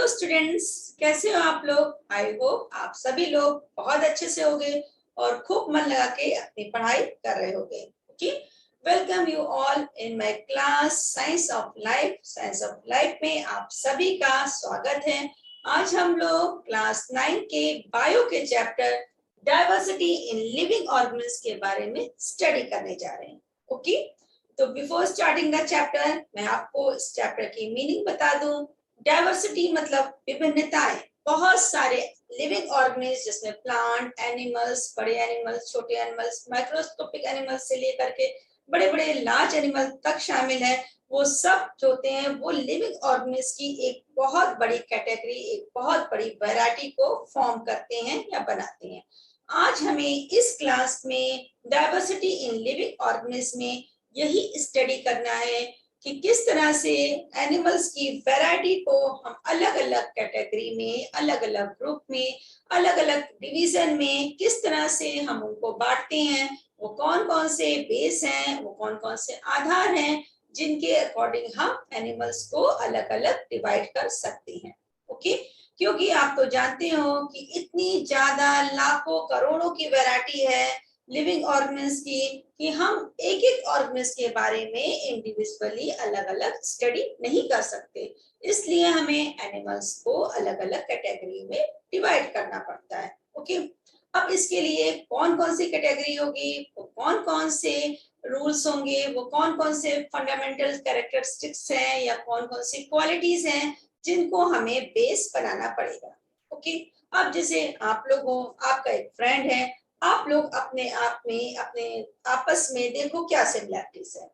Hello students, कैसे हो आप लोग। आई होप आप सभी लोग बहुत अच्छे से होंगे और खूब मन लगा के अपनी पढ़ाई कर रहे होंगे। Okay, welcome you all in my class science of life. Science of life में आप सभी का स्वागत है। आज हम लोग क्लास 9 के बायो के chapter diversity in living organism के बारे में स्टडी करने जा रहे हैं। ओके, तो बिफोर स्टार्टिंग द चैप्टर मैं आपको इस चैप्टर की मीनिंग बता दूं। डाइवर्सिटी मतलब विभिन्नताएं। बहुत सारे लिविंग ऑर्गेनिज्म जिसमें प्लांट, एनिमल्स, बड़े एनिमल्स, छोटे एनिमल्स, माइक्रोस्कोपिक एनिमल्स से लेकर के बड़े बड़े लार्ज एनिमल तक शामिल है। वो सब जो होते हैं वो लिविंग ऑर्गेनिज्म की एक बहुत बड़ी कैटेगरी, एक बहुत बड़ी वैरायटी को फॉर्म करते हैं या बनाते हैं। आज हमें इस क्लास में डाइवर्सिटी इन लिविंग ऑर्गेनिज्म में यही स्टडी करना है कि किस तरह से एनिमल्स की वैरायटी को हम अलग अलग कैटेगरी में, अलग अलग ग्रुप में, अलग अलग डिवीजन में किस तरह से हम उनको बांटते हैं। वो कौन कौन से बेस हैं, वो कौन कौन से आधार हैं जिनके अकॉर्डिंग हम एनिमल्स को अलग अलग डिवाइड कर सकते हैं। ओके, क्योंकि आप तो जानते हो कि इतनी ज्यादा लाखों करोड़ों की वैरायटी है लिविंग ऑर्गेनिज्म की कि हम एक एक ऑर्गेनिज्म के बारे में इंडिविजुअली अलग अलग स्टडी नहीं कर सकते। इसलिए हमें एनिमल्स को अलग अलग कैटेगरी में डिवाइड करना पड़ता है। ओके, अब इसके लिए कौन कौन सी कैटेगरी होगी, वो कौन कौन से रूल्स होंगे, वो कौन कौन से फंडामेंटल कैरेक्टरिस्टिक्स हैं या कौन कौन सी क्वालिटीज हैं जिनको हमें बेस बनाना पड़ेगा। ओके, अब जैसे आप लोग हो, आपका एक फ्रेंड है, आप लोग अपने आप में, अपने आपस में देखो क्या सिमिलरिटीज है।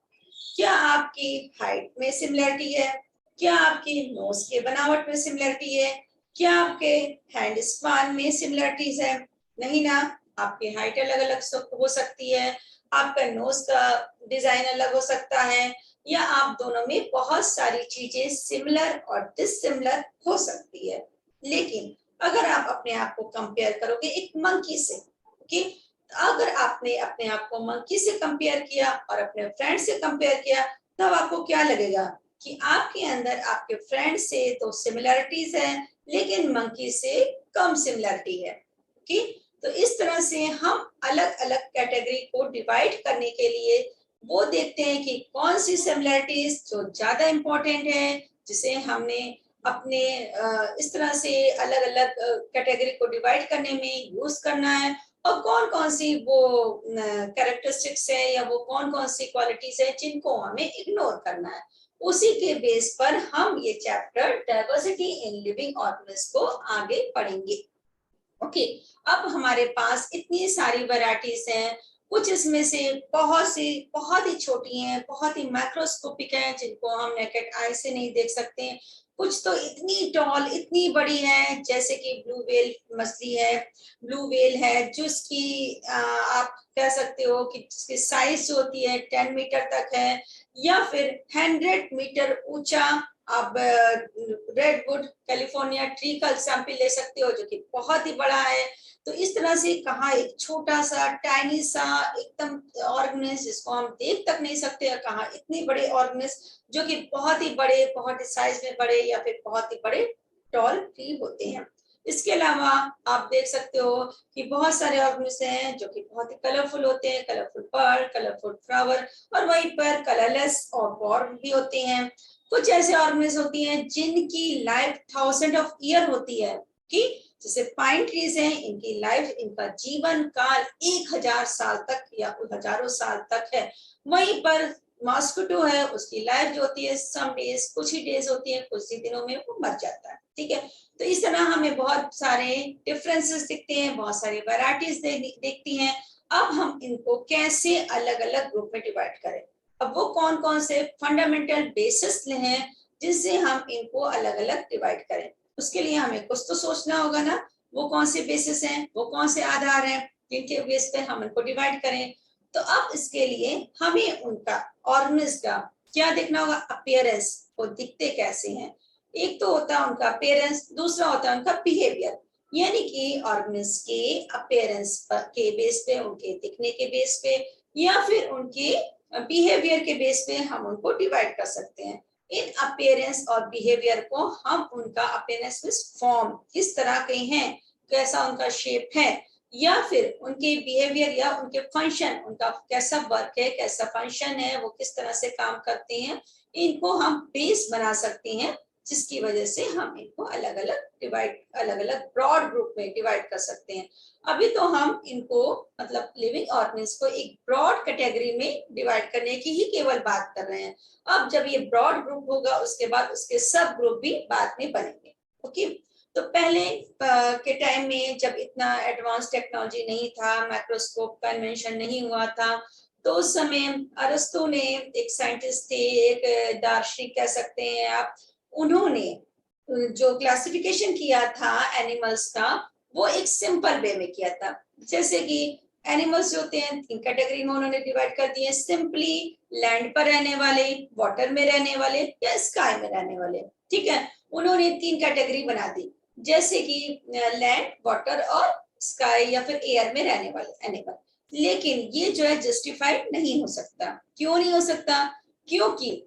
क्या आपकी हाइट में सिमिलरिटी है? क्या आपकी नोज के बनावट में सिमिलरिटी है? क्या आपके हैंड स्पान में सिमिलरिटीज है? नहीं ना। आपकी हाइट अलग अलग हो सकती है, आपका नोज का डिजाइन अलग हो सकता है, या आप दोनों में बहुत सारी चीजें सिमिलर और डिसिमिलर हो सकती है। लेकिन अगर आप अपने आप को कंपेयर करोगे एक मंकी से, कि अगर आपने अपने आप को मंकी से कंपेयर किया और अपने फ्रेंड से कंपेयर किया, तब आपको क्या लगेगा कि आपके अंदर आपके फ्रेंड से तो सिमिलरिटीज है लेकिन मंकी से कम सिमिलरिटी है। कि तो इस तरह से हम अलग अलग कैटेगरी को डिवाइड करने के लिए वो देखते हैं कि कौन सी सिमिलरिटीज जो ज्यादा इंपॉर्टेंट है, जिसे हमने अपने इस तरह से अलग अलग कैटेगरी को डिवाइड करने में यूज करना है, और कौन कौन सी वो कैरेक्टरिस्टिक्स है या वो कौन कौन सी क्वालिटीज है जिनको हमें इग्नोर करना है। उसी के बेस पर हम ये chapter diversity in living organism को आगे पढ़ेंगे। ओके, अब हमारे पास इतनी सारी वैरायटीज हैं। कुछ इसमें से बहुत ही छोटी हैं, बहुत ही माइक्रोस्कोपिक हैं जिनको हम नेकेड आई से नहीं देख सकते हैं। कुछ तो इतनी टॉल, इतनी बड़ी है, जैसे कि ब्लू व्हेल मछली है, ब्लू व्हेल है जिसकी आप कह सकते हो कि जिसकी साइज होती है 10 मीटर तक है, या फिर 100 मीटर ऊंचा आप रेडवुड कैलिफोर्निया ट्री का एग्जाम्पल ले सकते हो जो कि बहुत ही बड़ा है। तो इस तरह से कहा एक छोटा सा टाइनी सा एकदम ऑर्गेनिज्म जिसको हम देख तक नहीं सकते, और कहा इतने बड़े ऑर्गेनिज्म जो कि बहुत ही बड़े, बहुत ही साइज में बड़े या फिर बहुत ही बड़े टॉल ट्री होते हैं। इसके अलावा आप देख सकते हो कि बहुत सारे ऑर्गेनिज्म हैं जो कि बहुत ही कलरफुल होते हैं, कलरफुल बर्ड, कलरफुल फ्लावर, और वहीं पर कलरलेस और बॉर्ड भी होते हैं। कुछ ऐसे ऑर्गेनिज्म होती हैं जिनकी लाइफ 1000 ऑफ ईयर होती है, कि जैसे पाइन ट्रीज हैं, इनकी लाइफ, इनका जीवन काल 1000 साल तक या हजारों साल तक है। वहीं पर मॉस्किटो है, उसकी लाइफ जो होती है सम डेज, कुछ ही डेज होती है, कुछ ही दिनों में वो मर जाता है। ठीक है, तो इस तरह हमें बहुत सारे डिफरेंसेस दिखते हैं, बहुत सारी वैरायटीज दिखती हैं। अब हम इनको कैसे अलग अलग ग्रुप में डिवाइड करें, अब वो कौन कौन से फंडामेंटल बेसिस हैं जिससे हम इनको अलग अलग डिवाइड करें। उसके लिए हमें कुछ तो सोचना होगा ना, वो कौन से बेसिस हैं, वो कौन से आधार हैं जिनके बेस पे हम इनको डिवाइड करें। तो अब इसके लिए हमें उनका ऑर्गेनिज्म का क्या देखना होगा, अपीयरेंस, वो दिखते कैसे हैं। एक तो होता है उनका अपीयरेंस, दूसरा होता है उनका बिहेवियर। यानी कि ऑर्गेनिज्म के अपीयरेंस के बेस पे, उनके दिखने के बेस पे, या फिर उनके बिहेवियर के बेस पे हम उनको डिवाइड कर सकते हैं। इन अपीयरेंस और बिहेवियर को हम उनका अपीयरेंस में फॉर्म किस तरह के हैं, कैसा उनका शेप है, या फिर उनके बिहेवियर या उनके फंक्शन, उनका कैसा वर्क है, कैसा फंक्शन है, वो किस तरह से काम करते हैं, इनको हम बेस बना सकते हैं, जिसकी वजह से हम इनको अलग अलग ब्रॉड ग्रुप में डिवाइड कर सकते हैं। अभी तो हम इनको मतलब लिविंग ऑर्गेनिज्म को एक ब्रॉड कैटेगरी में डिवाइड करने की ही केवल बात कर रहे हैं। अब जब ये ब्रॉड ग्रुप होगा उसके बाद उसके सब ग्रुप भी बाद में बनेंगे। ओके, तो पहले के टाइम में जब इतना एडवांस टेक्नोलॉजी नहीं था, माइक्रोस्कोप का इन्वेंशन नहीं हुआ था, तो उस समय अरस्तु ने, एक साइंटिस्ट थे, एक दार्शनिक कह सकते हैं आप, उन्होंने जो क्लासिफिकेशन किया था एनिमल्स का, वो एक सिंपल वे में किया था। जैसे कि एनिमल्स जो होते हैं 3 कैटेगरी में उन्होंने डिवाइड कर दिए, सिंपली लैंड पर रहने वाले, वाटर में रहने वाले या स्काई में रहने वाले। ठीक है, उन्होंने 3 कैटेगरी बना दी, जैसे कि लैंड, वाटर और स्काई या फिर एयर में रहने वाले एनिमल। लेकिन ये जो है जस्टिफाइड नहीं हो सकता। क्यों नहीं हो सकता? क्योंकि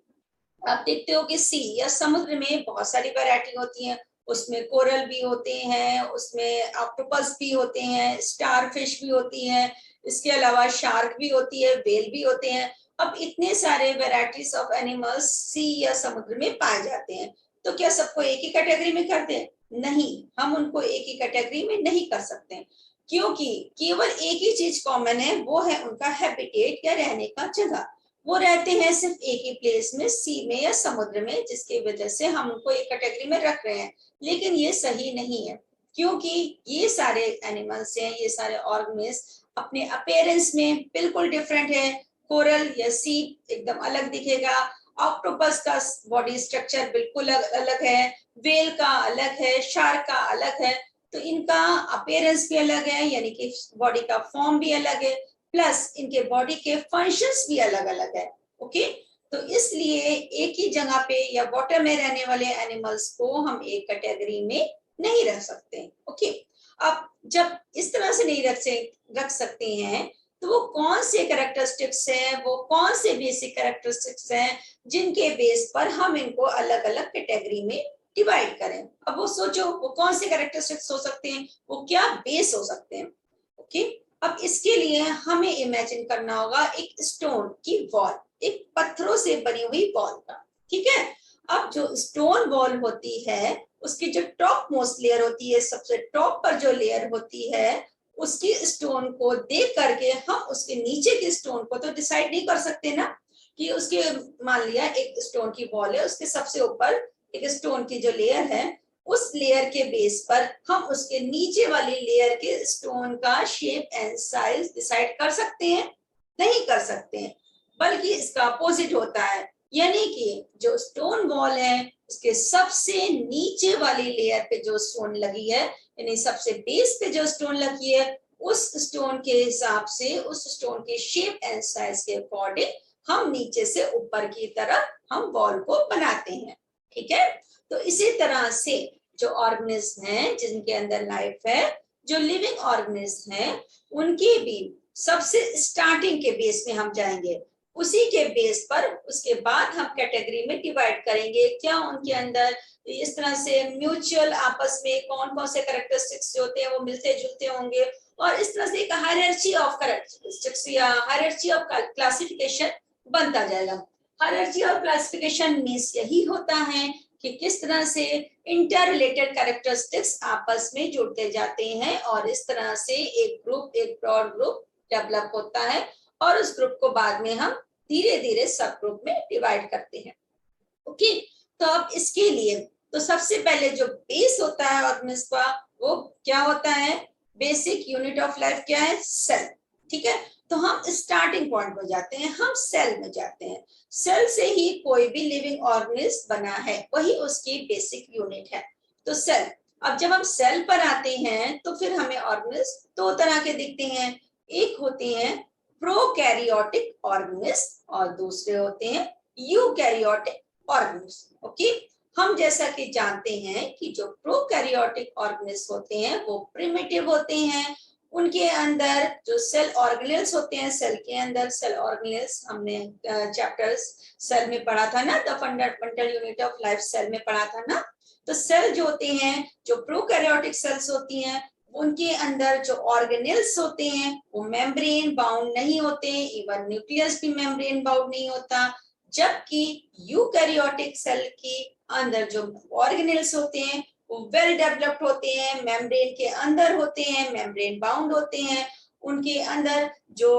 आप देखते हो कि सी या समुद्र में बहुत सारी वैरायटी होती है, उसमें कोरल भी होते हैं, उसमें ऑक्टोपस भी होते हैं, स्टार फिश भी होती है, इसके अलावा शार्क भी होती है, व्हेल भी होते हैं। अब इतने सारे वैरायटीज ऑफ एनिमल्स सी या समुद्र में पाए जाते हैं, तो क्या सबको एक ही कैटेगरी में कर दें? नहीं, हम उनको एक ही कैटेगरी में नहीं कर सकते, क्योंकि केवल एक ही चीज कॉमन है, वो है उनका हैबिटेट या रहने का जगह। वो रहते हैं सिर्फ एक ही प्लेस में, सी में या समुद्र में, जिसकी वजह से हम उनको एक कैटेगरी में रख रहे हैं। लेकिन ये सही नहीं है, क्योंकि ये सारे एनिमल्स हैं, ये सारे ऑर्गेनिज्म अपने अपीयरेंस में बिल्कुल डिफरेंट है। कोरल या सी एकदम अलग दिखेगा, ऑक्टोपस का बॉडी स्ट्रक्चर बिल्कुल अलग है, व्हेल का अलग है, शार्क का अलग है। तो इनका अपीयरेंस भी अलग है, यानी कि बॉडी का फॉर्म भी अलग है, प्लस इनके बॉडी के फंक्शंस भी अलग अलग है। ओके, तो इसलिए एक ही जगह पे या वाटर में रहने वाले एनिमल्स को हम एक कैटेगरी में नहीं रख सकते। ओके, अब जब इस तरह से नहीं रख सकते हैं, तो वो कौन से कैरेक्टरिस्टिक्स हैं, वो कौन से बेसिक कैरेक्टरिस्टिक्स हैं जिनके बेस पर हम इनको अलग अलग कैटेगरी में डिवाइड करें? अब वो सोचो, वो कौन से कैरेक्टरिस्टिक्स हो सकते हैं, वो क्या बेस हो सकते हैं? ओके, अब इसके लिए हमें इमेजिन करना होगा एक स्टोन की वॉल, एक पत्थरों से बनी हुई वॉल का। ठीक है, अब जो स्टोन वॉल होती है, उसकी जो टॉप मोस्ट लेयर होती है, सबसे टॉप पर जो लेयर होती है, उसकी स्टोन को देख करके हम उसके नीचे के स्टोन को तो डिसाइड नहीं कर सकते ना, कि उसके, मान लिया एक स्टोन की वॉल है, उसके सबसे ऊपर एक स्टोन की जो लेयर है, उस लेयर के बेस पर हम उसके नीचे वाली लेयर के स्टोन का शेप एंड साइज डिसाइड कर सकते हैं? नहीं कर सकते हैं, बल्कि इसका अपोजिट होता है। यानी कि जो स्टोन वॉल है, उसके सबसे नीचे वाली लेयर पे जो स्टोन लगी है, यानी सबसे बेस पे जो स्टोन लगी है, उस स्टोन के हिसाब से, उस स्टोन के शेप एंड साइज के अकॉर्डिंग हम नीचे से ऊपर की तरफ हम वॉल को बनाते हैं। ठीक है, तो इसी तरह से जो ऑर्गेनिज्म हैं जिनके अंदर लाइफ है, जो लिविंग ऑर्गेनिज्म हैं, उनकी भी सबसे स्टार्टिंग के बेस में हम जाएंगे, उसी के बेस पर उसके बाद हम कैटेगरी में डिवाइड करेंगे। क्या उनके अंदर इस तरह से म्यूचुअल आपस में कौन कौन से कैरेक्टरिस्टिक्स जो होते हैं वो मिलते जुलते होंगे, और इस तरह से एक हायरार्ची ऑफ कैरेक्टरिस्टिक्स या हायरार्ची ऑफ क्लासिफिकेशन बनता जाएगा। हायरार्ची ऑफ क्लासिफिकेशन मींस यही होता है कि किस तरह से इंटर रिलेटेड कैरेक्टरिस्टिक्स आपस में जुड़ते जाते हैं, और इस तरह से एक ग्रुप, एक ब्रॉड ग्रुप डेवलप होता है, और उस ग्रुप को बाद में हम धीरे धीरे सब ग्रुप में डिवाइड करते हैं। ओके, तो अब इसके लिए तो सबसे पहले जो बेस होता है ऑर्गेनिज्म का, वो क्या होता है? बेसिक यूनिट ऑफ लाइफ क्या है? सेल। ठीक है, तो हम स्टार्टिंग पॉइंट पर जाते हैं, हम सेल में जाते हैं। सेल से ही कोई भी लिविंग ऑर्गेनिज्म बना है, वही उसकी बेसिक यूनिट है। तो सेल, अब जब हम सेल पर आते हैं तो फिर हमें ऑर्गेनिज्म 2 तरह के दिखते हैं। एक होते हैं प्रोकैरियोटिक ऑर्गेनिज्म और दूसरे होते हैं यूकैरियोटिक ऑर्गेनिज्म। ओके, हम जैसा कि जानते हैं कि जो प्रोकैरियोटिक ऑर्गेनिज्म होते हैं वो प्रिमिटिव होते हैं, उनके अंदर जो सेल ऑर्गेनेल्स होते हैं, सेल के अंदर सेल ऑर्गेनेल्स हमने चैप्टर्स सेल में पढ़ा था ना, the fundamental unit of life cell में पढ़ा था ना। तो सेल जो होते हैं, जो प्रोकैरियोटिक सेल्स होती हैं, उनके अंदर जो ऑर्गेनेल्स होते हैं वो मेम्ब्रेन बाउंड नहीं होते, इवन न्यूक्लियस भी मेम्ब्रेन बाउंड नहीं होता, जबकि यूकैरियोटिक सेल के अंदर जो ऑर्गेनेल्स होते हैं वो वेल डेवलप्ड होते हैं, मेम्ब्रेन के अंदर होते हैं, मेम्ब्रेन बाउंड होते हैं। उनके अंदर जो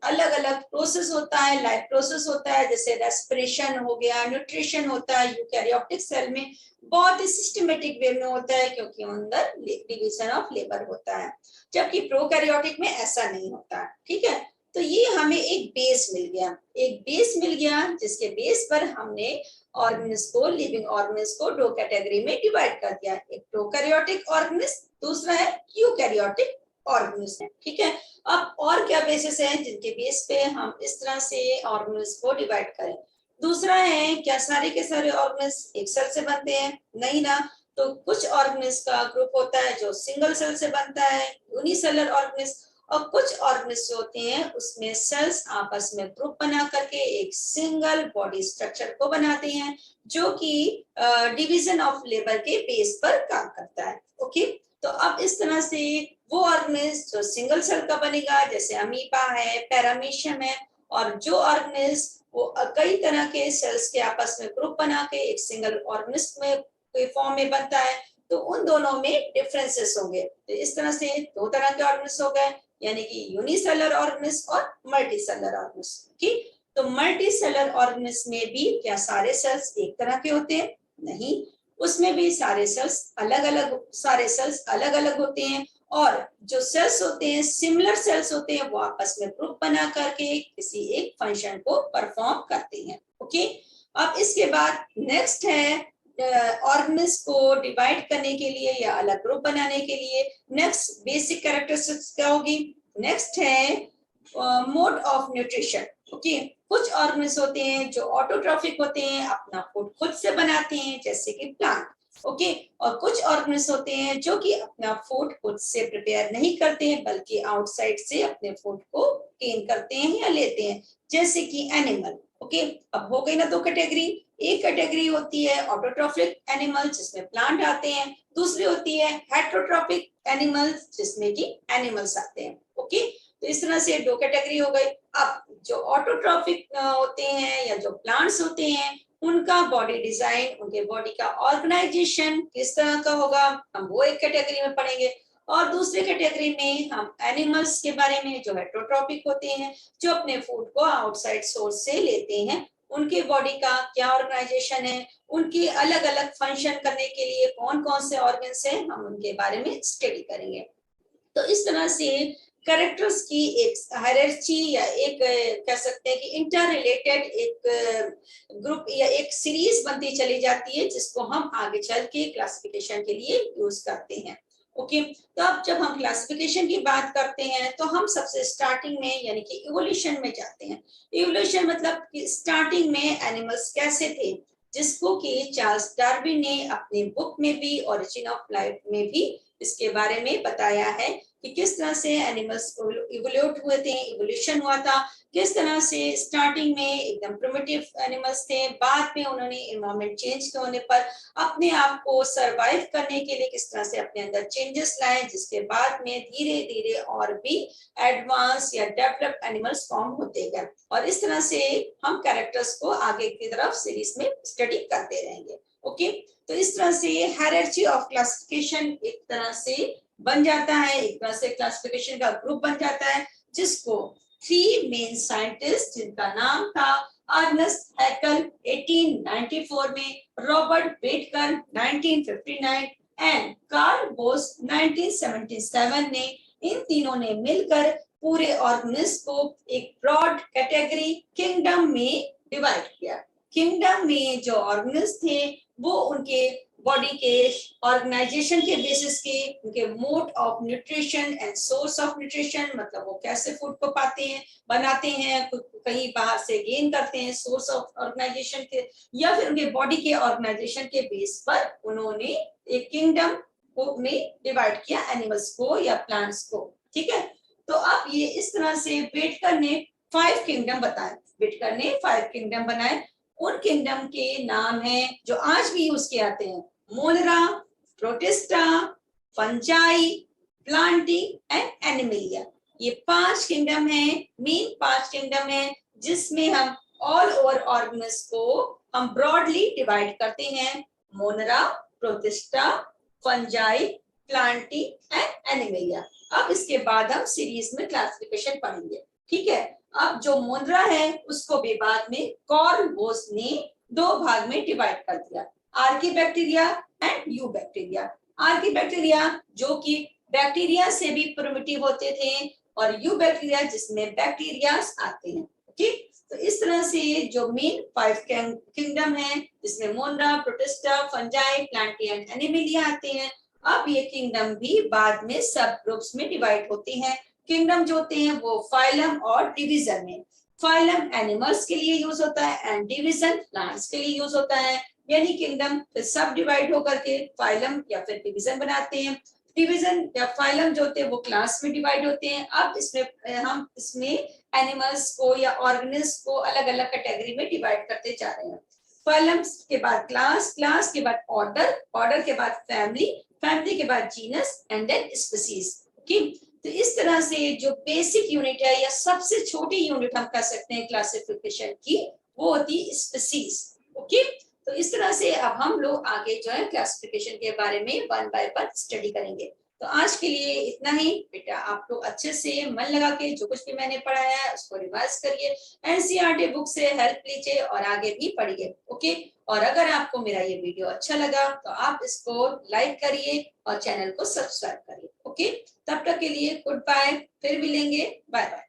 अलग अलग प्रोसेस होता है, लाइफ प्रोसेस होता है, जैसे रेस्पिरेशन हो गया, न्यूट्रिशन होता है, यूकैरियोटिक सेल में बहुत ही सिस्टमेटिक वे में होता है, क्योंकि अंदर डिवीजन ऑफ लेबर होता है, जबकि प्रोकैरियोटिक में ऐसा नहीं होता। ठीक है, तो ये हमें एक बेस मिल गया, एक बेस मिल गया, जिसके बेस पर हमने ऑर्गेनिज को, लिविंग ऑर्गेनिज को दो कैटेगरी में डिवाइड कर दिया, एक प्रोकैरियोटिक ऑर्गेनिज, दूसरा है यूकैरियोटिक ऑर्गेनिज। ठीक है, अब और क्या बेसिस है जिनके बेस पे हम इस तरह से ऑर्गेनिज को डिवाइड करें? दूसरा है, क्या सारे के सारे ऑर्गेनिज एक सेल से बनते हैं? नहीं ना। तो कुछ ऑर्गेनिज का ग्रुप होता है जो सिंगल सेल से बनता है, यूनिसेलर ऑर्गेनिज, और कुछ ऑर्गेनिज होते हैं उसमें सेल्स आपस में ग्रुप बना करके एक सिंगल बॉडी स्ट्रक्चर को बनाते हैं, जो कि डिवीजन ऑफ लेबर के बेस पर काम करता है। ओके, तो अब इस तरह से वो ऑर्गेनिज जो सिंगल सेल का बनेगा, जैसे अमीबा है, पैरामीशियम है, और जो ऑर्गेनिज वो कई तरह के सेल्स के आपस में ग्रुप बना के एक सिंगल ऑर्गेनिज में कोई फॉर्म में बनता है, तो उन दोनों में डिफरेंसेस होंगे। तो इस तरह से दो तरह के ऑर्गेनिज हो गए, यानी कि यूनिसेलर ऑर्गेनिज और मल्टीसेलर ऑर्गेनिज। ठीक, तो मल्टीसेलर ऑर्गेनिज में भी क्या सारे सेल्स एक तरह के होते हैं? नहीं, उसमें भी सारे सेल्स अलग अलग होते हैं, और जो सेल्स होते हैं, सिमिलर सेल्स होते हैं, वो आपस में ग्रुप बना करके किसी एक फंक्शन को परफॉर्म करते हैं। ओके, अब इसके बाद नेक्स्ट है ऑर्गेनिज को डिवाइड करने के लिए या अलग ग्रुप बनाने के लिए नेक्स्ट बेसिक कैरेक्टरिस्टिक्स क्या होगी? नेक्स्ट है मोड ऑफ न्यूट्रिशन। ओके, कुछ ऑर्गेनिज होते हैं जो ऑटोट्रॉफिक होते हैं, अपना फूड खुद से बनाते हैं, जैसे कि प्लांट। ओके, और कुछ ऑर्गेनिज होते हैं जो कि अपना फूड खुद से प्रिपेयर नहीं करते हैं, बल्कि आउटसाइड से अपने फूड को गेन करते हैं या लेते हैं, जैसे कि एनिमल। ओके, अब हो गई ना दो कैटेगरी। एक कैटेगरी होती है ऑटोट्रॉफिक एनिमल, जिसमें प्लांट आते हैं, दूसरी होती है हेटेरोट्रॉफिक एनिमल्स, जिसमें कि एनिमल्स आते हैं। ओके, तो इस तरह से दो कैटेगरी हो गई। अब जो ऑटोट्रॉफिक होते हैं या जो प्लांट्स होते हैं, उनका बॉडी डिजाइन, उनके बॉडी का ऑर्गेनाइजेशन किस तरह का होगा, हम वो एक कैटेगरी में पढ़ेंगे। और दूसरे कैटेगरी में हम एनिमल्स के बारे में, जो हेटेरोट्रॉफिक होते हैं, जो अपने फूड को आउटसाइड सोर्स से लेते हैं, उनके बॉडी का क्या ऑर्गेनाइजेशन है, उनकी अलग अलग फंक्शन करने के लिए कौन कौन से ऑर्गन्स हैं, हम उनके बारे में स्टडी करेंगे। तो इस तरह से कैरेक्टर्स की एक हायरार्ची या एक कह सकते हैं कि इंटर रिलेटेड एक ग्रुप या एक सीरीज बनती चली जाती है, जिसको हम आगे चल के क्लासिफिकेशन के लिए यूज करते हैं। ओके, तो अब जब हम क्लासिफिकेशन की बात करते हैं, तो हम सबसे स्टार्टिंग में यानी कि इवोल्यूशन में जाते हैं। इवोल्यूशन मतलब कि स्टार्टिंग में एनिमल्स कैसे थे, जिसको कि चार्ल्स डार्विन ने अपनी बुक में भी, ओरिजिन ऑफ लाइफ में भी इसके बारे में बताया है कि किस तरह से एनिमल्स इवोल्यूट हुए थे, इवोल्यूशन हुआ था, किस तरह से स्टार्टिंग में एकदम प्रिमिटिव एनिमल्स थे, बाद में उन्होंने एनवायरनमेंट चेंज होने पर अपने आप को सरवाइव करने के लिए किस तरह से अपने अंदर चेंजेस लाए, जिसके बाद में धीरे धीरे और भी एडवांस या डेवलप्ड एनिमल्स फॉर्म होते गए। और इस तरह से हम कैरेक्टर्स को आगे की तरफ सीरीज में स्टडी करते रहेंगे। ओके, तो इस तरह से हायरार्ची ऑफ क्लासिफिकेशन एक तरह से बन जाता है, एक तरह से क्लासिफिकेशन का ग्रुप बन जाता है, जिसको 3 मेन साइंटिस्ट, जिनका नाम था अर्नेस्ट हैकेल 1894 में, Robert Whittaker 1959 and Carl Woese 1977 ने, इन तीनों ने मिलकर पूरे ऑर्गेनिज को एक ब्रॉड कैटेगरी किंगडम में डिवाइड किया। किंगडम में जो ऑर्गेनिज थे वो उनके बॉडी के ऑर्गेनाइजेशन के बेसिस के, उनके mode of nutrition and source of nutrition, मतलब वो कैसे फूड को पाते हैं, बनाते हैं, कहीं बाहर से गेन करते हैं, सोर्स ऑफ ऑर्गेनाइजेशन के, या फिर उनके बॉडी के ऑर्गेनाइजेशन के बेस पर उन्होंने एक किंगडम को में डिवाइड किया एनिमल्स को या प्लांट्स को। ठीक है। तो अब ये इस तरह से बेटकर ने 5 किंगडम बताए, बेटकर ने 5 किंगडम बनाए। उन किंगडम के नाम है जो आज भी यूज किए आते हैं, मोनरा, protista, fungi, Plantae and Animalia. ये 5 किंगडम है, मेन 5 किंगडम है, जिसमें हम ऑल ओवर ऑर्गेनिज को हम ब्रॉडली डिवाइड करते हैं, मोनरा, protista, fungi, Plantae and Animalia. अब इसके बाद हम सीरीज में क्लासिफिकेशन पढ़ेंगे, ठीक है। अब जो मोनरा है उसको भी बाद में कॉर्नबोस ने 2 भाग में डिवाइड कर दिया, archaebacteria and you bacteria. Archaebacteria जो कि बैक्टीरिया से भी प्रिमिटिव होते थे, और यू बैक्टीरिया जिसमें बैक्टीरिया आते हैं, ठीक। तो इस तरह से जो मेन 5 किंगडम है, जिसमें मोनरा, protista, fungi, Plantae and Animalia आते हैं। अब ये किंगडम भी बाद में सब ग्रुप्स में डिवाइड होते हैं। किंगडम जो होते हैं वो फाइलम और डिवीजन में, फाइलम एनिमल्स के लिए यूज होता है एंड डिवीजन प्लांट्स के लिए यूज होता है। यानी किंगडम फिर सब डिवाइड होकर के फाइलम या फिर डिवीजन बनाते हैं। डिवीजन या फाइलम जो होते हैं वो क्लास में डिवाइड होते हैं। अब इसमें हम इसमें एनिमल्स को या ऑर्गेनिज्म को अलग अलग कैटेगरी में डिवाइड करते जा रहे हैं। फाइलम के बाद क्लास, क्लास के बाद ऑर्डर, ऑर्डर के बाद फैमिली, फैमिली के बाद genus and then species. Okay, तो इस तरह से जो बेसिक यूनिट है या सबसे छोटी यूनिट हम कह सकते हैं क्लासिफिकेशन की, वो होती है स्पीसीज। ओके, तो इस तरह से अब हम लोग आगे जो है क्लासिफिकेशन के बारे में 1 बाय 1 स्टडी करेंगे। तो आज के लिए इतना ही बेटा, आप लोग अच्छे से मन लगा के जो कुछ भी मैंने पढ़ाया है उसको रिवाइज करिए, एनसीईआरटी बुक से हेल्प लीजिए और आगे भी पढ़िए। ओके, और अगर आपको मेरा ये वीडियो अच्छा लगा तो आप इसको लाइक करिए और चैनल को सब्सक्राइब करिए। ओके, तब तक के लिए गुड बाय, फिर मिलेंगे, बाय बाय।